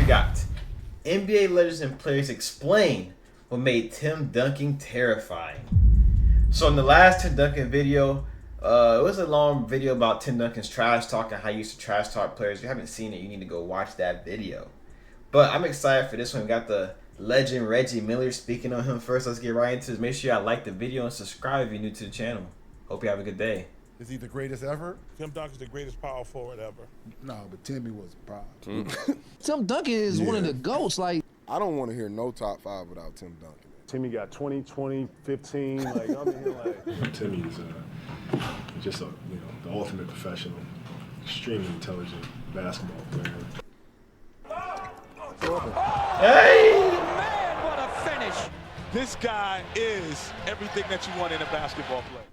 got NBA legends and players explain what made Tim Duncan terrifying. So in the last Tim Duncan video, it was a long video about Tim Duncan's trash talk and how he used to trash talk players. If you haven't seen it, you need to go watch that video. But I'm excited for this one. We got the legend Reggie Miller speaking on him first. Let's get right into this. Make sure y'all like the video and subscribe if you're new to the channel. Hope you have a good day. Is he the greatest ever? Tim Duncan's the greatest power forward ever. No, but Timmy was a problem. Tim Duncan is one of the GOATs. Like, I don't want to hear no top 5 without Tim Duncan. Timmy got 20, 15. Like, I'm in here like. Timmy is just the ultimate professional, extremely intelligent basketball player. Hey! Man, what a finish! This guy is everything that you want in a basketball player.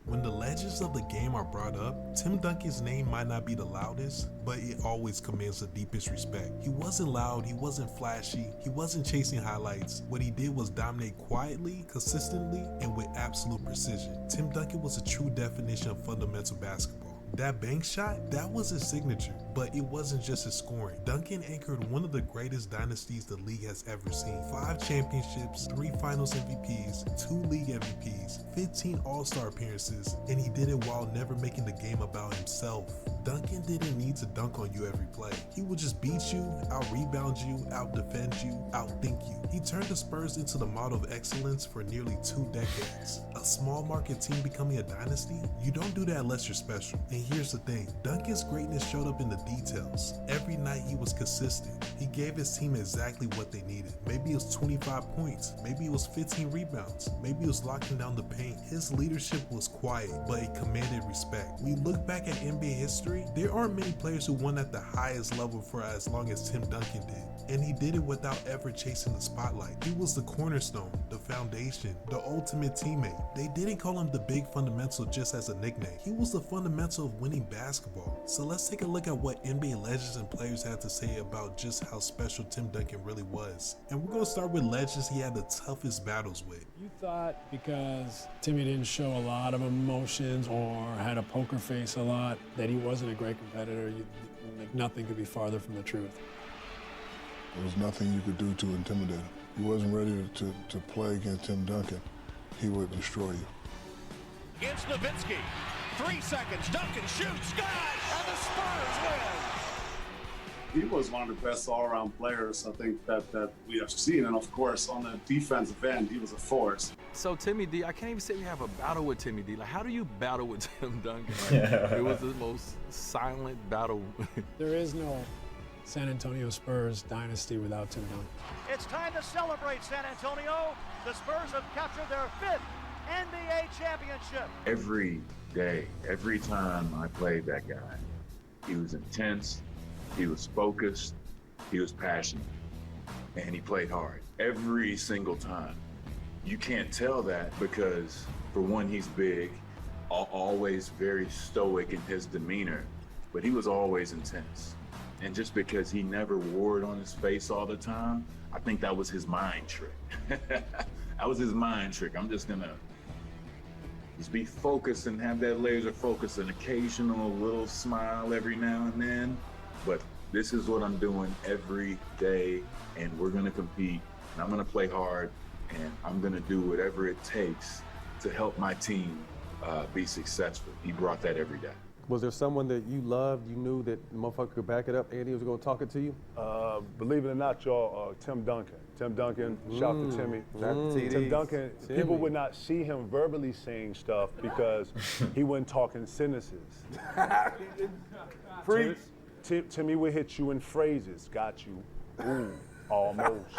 When the legends of the game are brought up, Tim Duncan's name might not be the loudest, but it always commands the deepest respect. He wasn't loud, he wasn't flashy, he wasn't chasing highlights. What he did was dominate quietly, consistently, and with absolute precision. Tim Duncan was a true definition of fundamental basketball. That bank shot, that was his signature, but it wasn't just his scoring. Duncan anchored one of the greatest dynasties the league has ever seen. 5 championships, 3 finals MVPs, 2 league MVPs, 15 all-star appearances, and he did it while never making the game about himself. Duncan didn't need to dunk on you every play. He would just beat you, out-rebound you, out-defend you, out-think you. He turned the Spurs into the model of excellence for nearly 2 decades. A small market team becoming a dynasty? You don't do that unless you're special. And here's the thing, Duncan's greatness showed up in the details. Every night he was consistent. He gave his team exactly what they needed. Maybe it was 25 points, maybe it was 15 rebounds, maybe it was locking down the paint. His leadership was quiet, but it commanded respect. We look back at NBA history, there aren't many players who won at the highest level for as long as Tim Duncan did. And he did it without ever chasing the spotlight. He was the cornerstone, the foundation, the ultimate teammate. They didn't call him the big fundamental just as a nickname. He was the fundamental of winning basketball. So let's take a look at what NBA legends and players had to say about just how special Tim Duncan really was. And we're gonna start with legends he had the toughest battles with. You thought because Timmy didn't show a lot of emotions or had a poker face a lot that he wasn't a great competitor. Like, nothing could be farther from the truth. There was nothing you could do to intimidate him. He wasn't ready to play against Tim Duncan. He would destroy you. Against Nowitzki. 3 seconds. Duncan shoots, scores, and the Spurs win. He was one of the best all-around players, I think, that we have seen. And of course, on the defensive end, he was a force. So Timmy D, I can't even say we have a battle with Timmy D. Like, how do you battle with Tim Duncan? It was the most silent battle. There is no San Antonio Spurs dynasty without Tim Duncan. It's time to celebrate, San Antonio. The Spurs have captured their 5th NBA championship. Every day, every time I played that guy, he was intense, he was focused, he was passionate, and he played hard every single time. You can't tell that because, for one, he's big, always very stoic in his demeanor, but he was always intense. And just because he never wore it on his face all the time, I think that was his mind trick. That was his mind trick. I'm just gonna be focused and have that laser focus, an occasional little smile every now and then. But this is what I'm doing every day, and we're gonna compete, and I'm gonna play hard, and I'm gonna do whatever it takes to help my team be successful. He brought that every day. Was there someone that you loved, you knew that the motherfucker could back it up, Andy was going to talk it to you? Believe it or not, y'all, Tim Duncan. Tim Duncan, shout to Timmy. Tim Duncan, people would not see him verbally saying stuff because he wasn't talking sentences. Timmy would hit you in phrases. Got you. Ooh, almost.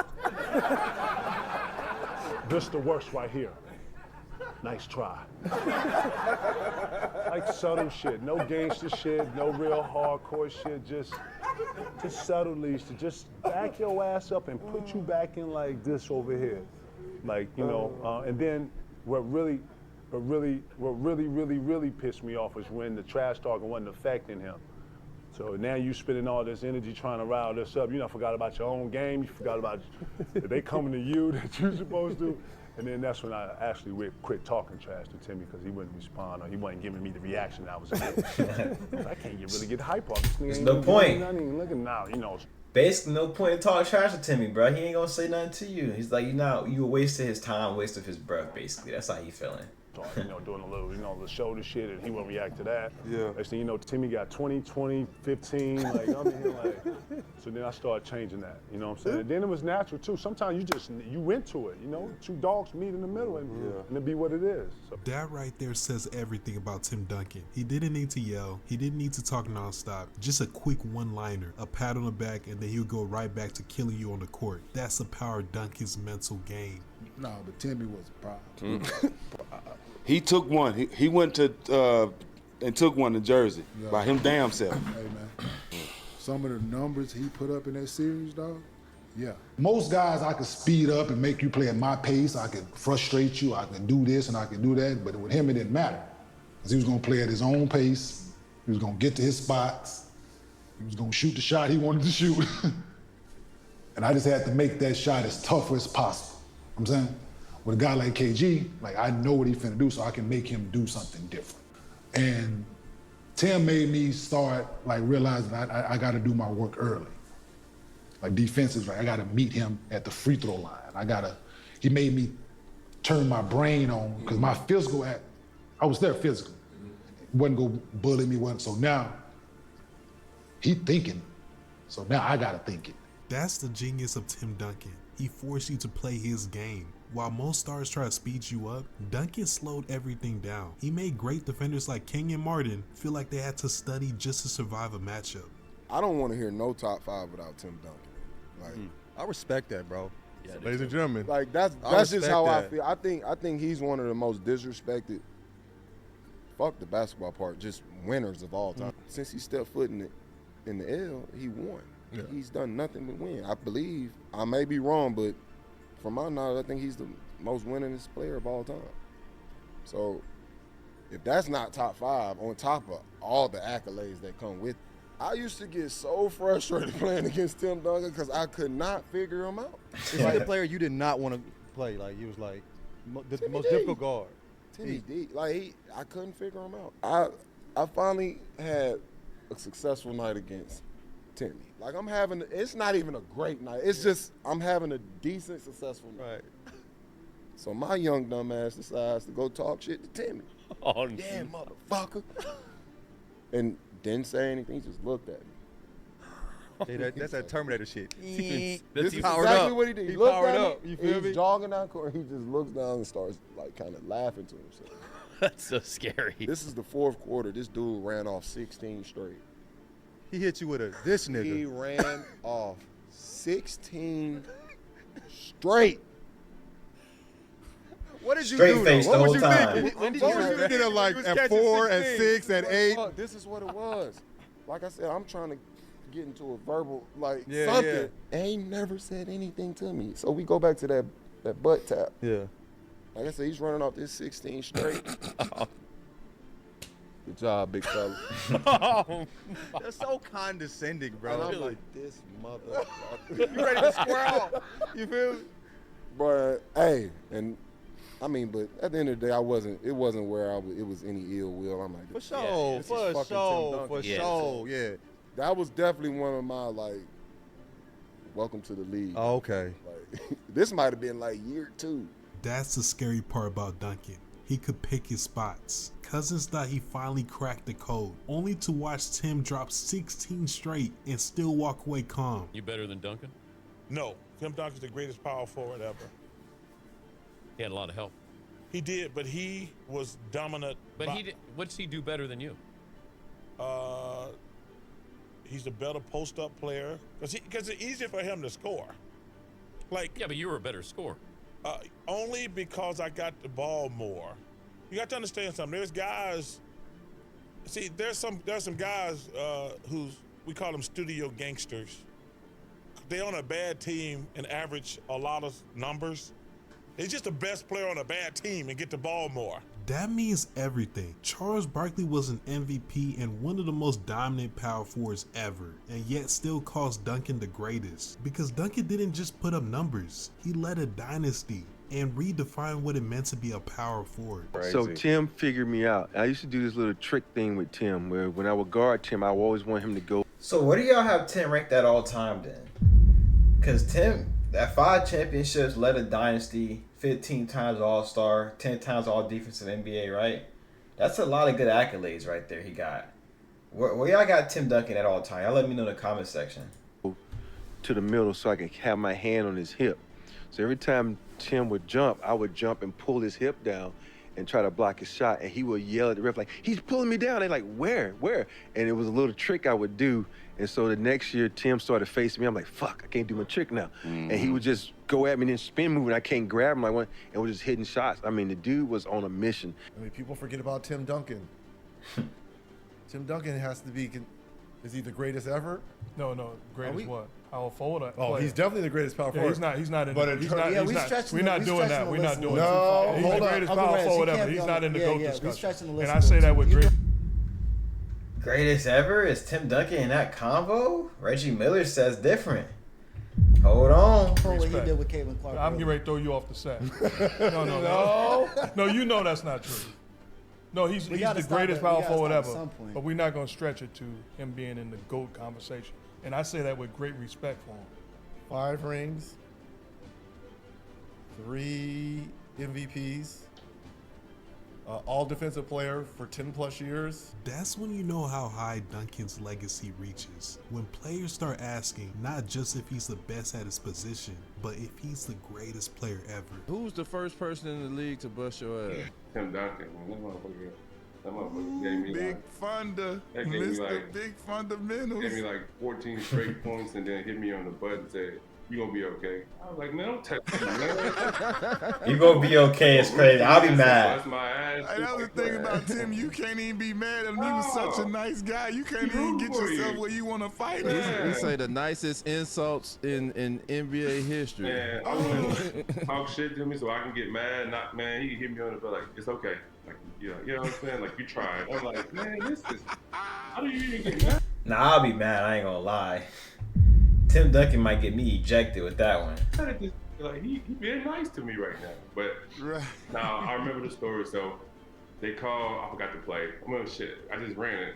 This the worst right here. Nice try. Like subtle shit, no gangster shit, no real hardcore shit, just subtleties to just back your ass up and put you back in like this over here. Like, you know, and then what really pissed me off was when the trash talking wasn't affecting him. So now you spending all this energy trying to rile this up. You know, forgot about your own game. You forgot about that they coming to you that you're supposed to. And then that's when I actually quit talking trash to Timmy because he wouldn't respond or he wasn't giving me the reaction I was getting. I can't really get hype off this. There's no point. Not even looking now, you know. basically no point in talking trash to Timmy, bro. He ain't gonna say nothing to you. He's like, you wasted his time, wasted his breath, basically. That's how he feeling. You know, doing a little, the shoulder shit, and he won't react to that. Yeah. Next thing you know, Timmy got 20, 15, like, I'm in here like, so then I started changing that, you know what I'm saying? And then it was natural too. Sometimes you went to it, two dogs meet in the middle and it be what it is. So. That right there says everything about Tim Duncan. He didn't need to yell. He didn't need to talk nonstop. Just a quick one-liner, a pat on the back, and then he'll go right back to killing you on the court. That's the power of Duncan's mental game. No, but Timmy was a problem. He took one. He went to and took one to Jersey by him damn self. Hey, man. Some of the numbers he put up in that series, dog. Yeah. Most guys, I could speed up and make you play at my pace. I could frustrate you. I could do this and I could do that. But with him, it didn't matter. Because he was going to play at his own pace. He was going to get to his spots. He was going to shoot the shot he wanted to shoot. And I just had to make that shot as tough as possible. You know what I'm saying? With a guy like KG, like I know what he's finna do, so I can make him do something different. And Tim made me start like realizing I gotta do my work early. Like defensive, like I gotta meet him at the free throw line. He made me turn my brain on, because my physical I was there physical. Wasn't go bully me, wasn't. So now, he thinking. So now I gotta think it. That's the genius of Tim Duncan. He forced you to play his game. While most stars try to speed you up, Duncan slowed everything down. He made great defenders like King and Martin feel like they had to study just to survive a matchup. I don't want to hear no top 5 without Tim Duncan. Like, I respect that, bro. Yeah, ladies and gentlemen. Like that's just how I feel. I think he's one of the most disrespected. Fuck the basketball part, just winners of all time. Since he stepped foot in the L, he won. Yeah. He's done nothing but win. I believe. I may be wrong, but from my knowledge, I think he's the most winningest player of all time. So if that's not top 5, on top of all the accolades that come with it, I used to get so frustrated playing against Tim Duncan because I could not figure him out. It's like a player you did not want to play. Like, he was like the most difficult guard. Timmy D. Like, I couldn't figure him out. I finally had a successful night against Timmy. Like, it's not even a great night. It's just, I'm having a decent, successful night. Right. So my young dumb ass decides to go talk shit to Timmy. Oh, yeah, motherfucker. And didn't say anything, just looked at me. Hey, that's that Terminator shit. This is exactly what he did. He looked at me, you feel me? He's jogging down court, he just looks down and starts like kind of laughing to himself. That's so scary. This is the 4th quarter. This dude ran off 16 straight. He hit you with this nigga. He ran off 16 straight. What did you Straight do? face What the was whole you time. thinking? When did you get it like at 4, at 6, at 8? This is what it was. Like I said, I'm trying to get into a verbal, like Yeah, something. yeah. And he never said anything to me. So we go back to that butt tap. Yeah. Like I said, he's running off this 16 straight. Good job, big fella. That's so condescending, bro. And I'm like, this motherfucker. You ready to square off? You feel me? But hey, and I mean, but at the end of the day, it wasn't where it was any ill will. I'm like, For sure, yeah. That was definitely one of my like, welcome to the league. Oh, okay. Like, this might have been like year 2. That's the scary part about Duncan. He could pick his spots. Cousins thought he finally cracked the code, only to watch Tim drop 16 straight and still walk away calm. You better than Duncan? No. Tim Duncan's the greatest power forward ever. He had a lot of help. He did, but he was dominant. But what does he do better than you? He's a better post-up player because it's easier for him to score. Like, yeah, but you were a better scorer. Only because I got the ball more. You got to understand something. There's guys. See, there's some guys we call them studio gangsters. They on a bad team and average a lot of numbers. They're just the best player on a bad team and get the ball more. That means everything. Charles Barkley was an MVP and one of the most dominant power forwards ever, and yet still calls Duncan the greatest. Because Duncan didn't just put up numbers, he led a dynasty and redefined what it meant to be a power forward. So Tim figured me out. I used to do this little trick thing with Tim where when I would guard Tim, I always want him to go So what do y'all have Tim ranked at all time then? Because Tim, at 5 championships, led a dynasty, 15 times All-Star, 10 times All-Defense in the NBA, right? That's a lot of good accolades right there he got. Where y'all got Tim Duncan at all time? Y'all let me know in the comment section. To the middle so I can have my hand on his hip. So every time Tim would jump, I would jump and pull his hip down and try to block his shot, and he would yell at the ref like, he's pulling me down. They're like, where? And it was a little trick I would do, and so the next year, Tim started facing me. I'm like, fuck, I can't do my trick now. And he would just go at me and then spin move, and I can't grab him like one, and we're just hitting shots. I mean, the dude was on a mission. I mean, people forget about Tim Duncan. Tim Duncan has to be, is he the greatest ever? No, greatest what? Power forward? He's definitely the greatest power forward. He's not in but the, we're not doing that. We're not doing that. No, he's the greatest power forward ever. He's not in the GOAT discussion. And I I say that with great. Greatest ever is Tim Duncan in that convo? Reggie Miller says different. Hold on. What he did with Caitlin Clark. I'm getting ready to throw you off the set. No, you know that's not true. No, he's the greatest power forward ever. But we're not going to stretch it to him being in the GOAT conversation. And I say that with great respect for him. 5 rings, 3 MVPs, all defensive player for 10 plus years. That's when you know how high Duncan's legacy reaches. When players start asking not just if he's the best at his position, but if he's the greatest player ever. Who's the first person in the league to bust your ass? Tim Duncan, man. That motherfucker gave me Big Funder, Mr. Big Fundamentals. Gave me like 14 straight points and then hit me on the butt and said, you gonna be okay. I was like, man, don't touch me, man. You gonna be okay, it's crazy. I'll be mad. Bust my ass. Hey, that was the thing about Tim. You can't even be mad at him. He was such a nice guy. You can't even get yourself where you want to fight him. He say the nicest insults in NBA history. Man, I want to talk shit to me so I can get mad. Not, man, he hit me on the butt like, it's okay. Like, you know what I'm saying? Like, you tried. I'm like, man, this is, how do you even get mad? Nah, I'll be mad. I ain't gonna lie. Tim Duncan might get me ejected with that one. Like, he being nice to me right now. But now I remember the story. So they call, I forgot to play. I'm like, shit, I just ran it.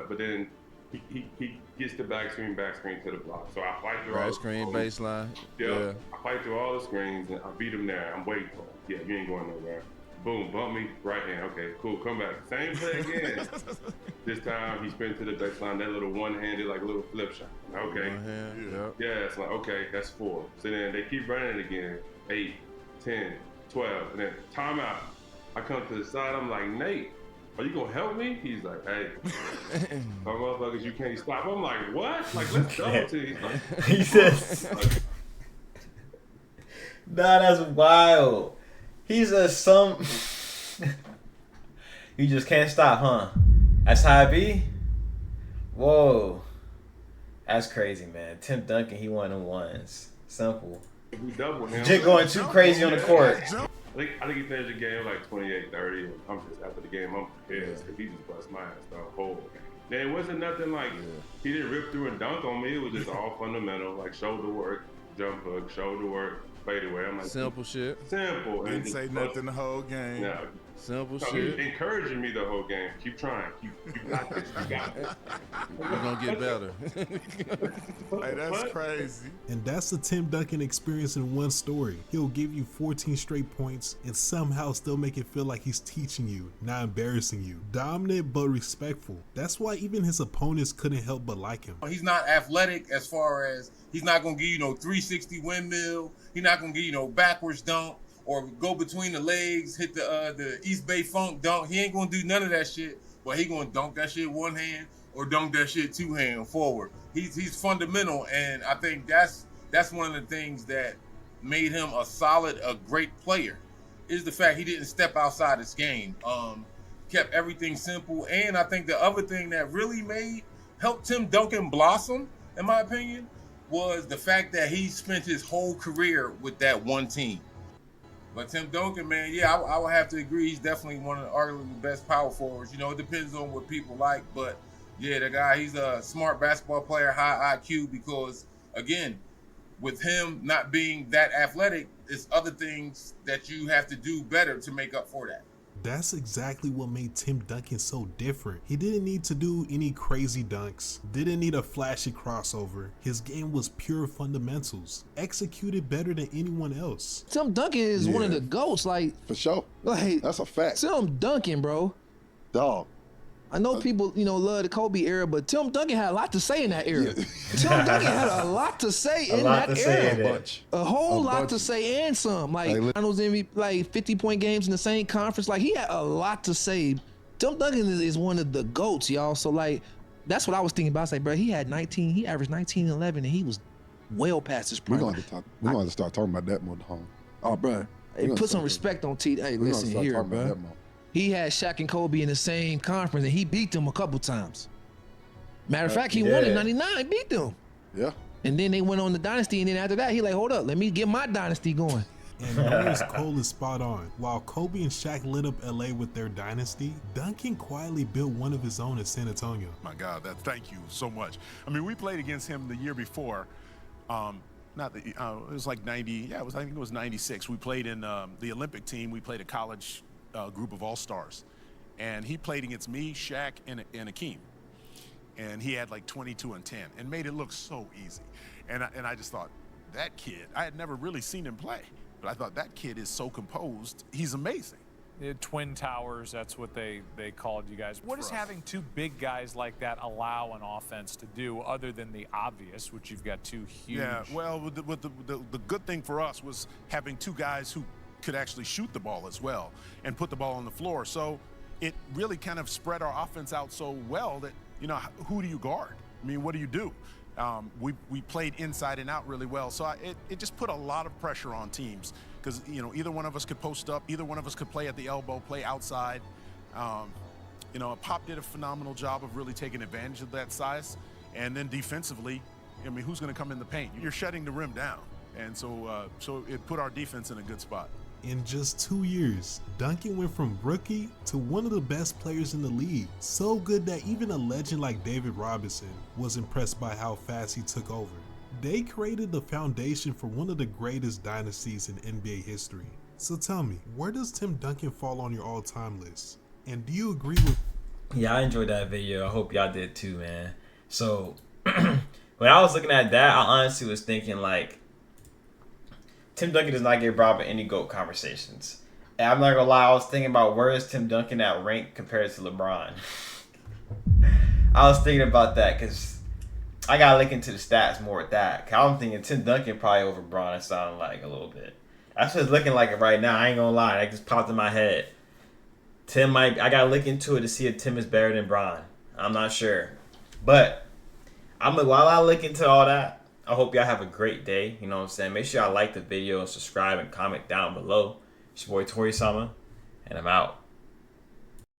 But then he gets the back screen to the block. So I fight through all the screen, baseline. Yeah. I fight through all the screens and I beat him there. I'm waiting for him. Yeah, you ain't going nowhere. Boom, bump me, right hand. Okay, cool, come back. Same play again. This time he spins to the baseline, that little one-handed, like a little flip shot. Okay. Yeah, it's like, okay, that's 4. So then they keep running it again. 8, 10, 12, and then timeout. I come to the side, I'm like, Nate, are you gonna help me? He's like, hey, my motherfuckers, you can't stop. I'm like, what? Like, let's double team. Like, he says, nah, that's wild. He's a You just can't stop, huh? That's how it be? Whoa. That's crazy, man. Tim Duncan, he one of them ones. Simple. We double him. Jit going too crazy on the court. I think he finished the game like 28-30. And I'm just, after the game, I'm pissed because he just bust my ass the whole game. Then it wasn't nothing like, he didn't rip through and dunk on me. It was just all fundamental, like shoulder work, jump hook, shoulder work, fade away. I'm like, simple shit. Simple. Didn't say nothing the whole game. No. Simple shit. He was encouraging me the whole game. Keep trying. You got this. You got this. You're gonna get better. Hey, that's crazy. And that's the Tim Duncan experience in one story. He'll give you 14 straight points and somehow still make it feel like he's teaching you, not embarrassing you. Dominant but respectful. That's why even his opponents couldn't help but like him. He's not athletic as far as he's not gonna give you no 360 windmill. He's not gonna give you no backwards dunk or go between the legs, hit the East Bay Funk dunk. He ain't gonna do none of that shit. But he gonna dunk that shit one hand or dunk that shit two hand forward. He's fundamental, and I think that's one of the things that made him a great player, is the fact he didn't step outside his game. Kept everything simple, and I think the other thing that really helped Tim Duncan blossom, in my opinion, was the fact that he spent his whole career with that one team. But Tim Duncan, man, yeah, I would have to agree. He's definitely one of arguably the best power forwards. You know, it depends on what people like. But, yeah, the guy, he's a smart basketball player, high IQ, because, again, with him not being that athletic, there's other things that you have to do better to make up for that. That's exactly what made Tim Duncan so different. He didn't need to do any crazy dunks, didn't need a flashy crossover. His game was pure fundamentals, executed better than anyone else. Tim Duncan is one of the GOATs, like for sure. Like that's a fact. Tim Duncan, bro. Dog. I know people, love the Kobe era, but Tim Duncan had a lot to say in that era. Tim Duncan had a lot to say in that era. A whole lot to say and some. Like, Finals MVP, like 50-point games in the same conference. Like, he had a lot to say. Tim Duncan is one of the GOATs, y'all. So, like, that's what I was thinking about. I was like, bro, he averaged 19-11, and he was well past his prime. We're going to start talking about that more, Home. Oh, bro. Hey, put some respect on T. Hey, listen here, bro. He had Shaq and Kobe in the same conference, and he beat them a couple times. Matter of fact, he won in '99, beat them. Yeah. And then they went on the dynasty, and then after that, he like, hold up, let me get my dynasty going. And Noah's Cole is spot on. While Kobe and Shaq lit up LA with their dynasty, Duncan quietly built one of his own in San Antonio. My God, thank you so much. I mean, we played against him the year before. It was like 90. Yeah, I think it was 96. We played in the Olympic team. We played a college group of all-stars, and he played against me, Shaq, and Akeem, and he had like 22 and 10 and made it look so easy. And I just thought, that kid, I had never really seen him play, but I thought that kid is so composed. He's amazing. Twin Towers, that's what they called you guys. What does having two big guys like that allow an offense to do other than the obvious, which you've got two huge? Yeah, well, the good thing for us was having two guys who could actually shoot the ball as well and put the ball on the floor. So it really kind of spread our offense out so well that, who do you guard? I mean, what do you do? We played inside and out really well. So it just put a lot of pressure on teams because, either one of us could post up, either one of us could play at the elbow, play outside. Pop did a phenomenal job of really taking advantage of that size. And then defensively, I mean, who's going to come in the paint? You're shutting the rim down. And so it put our defense in a good spot. In just 2 years, Duncan went from rookie to one of the best players in the league. So good that even a legend like David Robinson was impressed by how fast he took over. They created the foundation for one of the greatest dynasties in NBA history. So tell me, where does Tim Duncan fall on your all-time list? And do you agree with... Yeah, I enjoyed that video. I hope y'all did too, man. So, when I was looking at that, I honestly was thinking, like, Tim Duncan does not get brought up in any GOAT conversations. And I'm not gonna lie, I was thinking about where is Tim Duncan at rank compared to LeBron. I was thinking about that because I gotta look into the stats more at that. Cause I'm thinking Tim Duncan probably over LeBron. It sounded like a little bit. That's what it's looking like right now. I ain't gonna lie, that just popped in my head. I gotta look into it to see if Tim is better than Bron. I'm not sure, but while I look into all that, I hope y'all have a great day. You know what I'm saying? Make sure y'all like the video and subscribe and comment down below. It's your boy Tori Sama, and I'm out.